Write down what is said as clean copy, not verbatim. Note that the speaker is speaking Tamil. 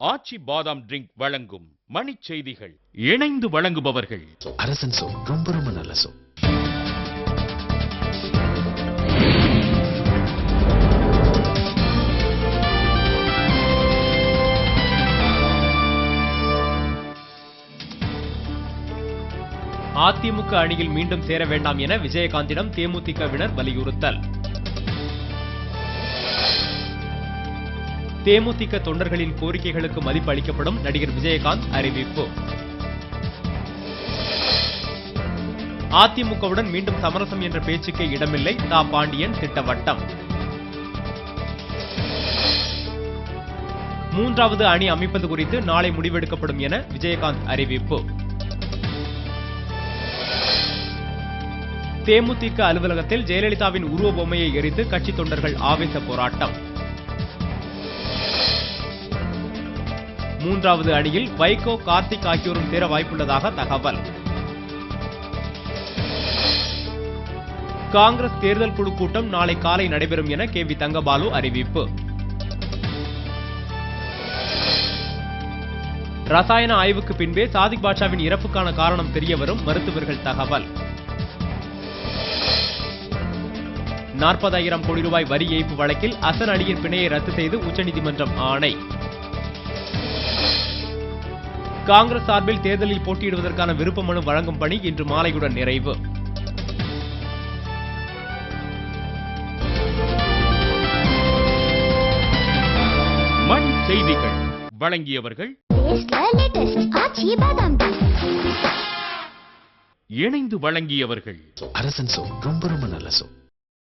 ஆச்சி பாதாம் ட்ரிங்க் வழங்கும் மணிச் செய்திகள். இணைந்து வழங்குபவர்கள் அரசன் சோ, ரொம்ப ரொம்ப நல்ல சோ. அதிமுக அணியில் மீண்டும் சேர வேண்டாம் என விஜயகாந்திடம் தேமுதிகவினர் வலியுறுத்தல். தேமுதிக தொண்டர்களின் கோரிக்கைகளுக்கு மதிப்பு அளிக்கப்படும், நடிகர் விஜயகாந்த் அறிவிப்பு. அதிமுகவுடன் மீண்டும் சமரசம் என்ற பேச்சுக்கே இடமில்லை, தா பாண்டியன் திட்டவட்டம். மூன்றாவது அணி அமைப்பது குறித்து நாளை முடிவெடுக்கப்படும் என விஜயகாந்த் அறிவிப்பு. தேமுதிக அலுவலகத்தில் ஜெயலலிதாவின் உருவ பொம்மையை எரித்து கட்சி தொண்டர்கள் ஆவேச போராட்டம். மூன்றாவது அணியில் வைகோ, கார்த்திக் ஆகியோரும் சேர வாய்ப்புள்ளதாக தகவல். காங்கிரஸ் தேர்தல் குழு கூட்டம் நாளை காலை நடைபெறும் என கே வி தங்கபாலு அறிவிப்பு. ரசாயன ஆய்வுக்கு பின்பே சாதிக் பாட்ஷாவின் இறப்புக்கான காரணம் தெரியவரும், மருத்துவர்கள் தகவல். 40,000 கோடி ரூபாய் வரி ஏய்ப்பு வழக்கில் அசன் அலியின் பிணையை ரத்து செய்து உச்சநீதிமன்றம் ஆணை. காங்கிரஸ் சார்பில் தேர்தலில் போட்டியிடுவதற்கான விருப்ப மனு வழங்கும் பணி இன்று மாலையுடன் நிறைவு. மணிச் செய்திகள் வழங்கியவர்கள் இணைந்து வழங்கியவர்கள் அரசன் சோ, ரொம்ப ரொம்ப நல்ல சோ.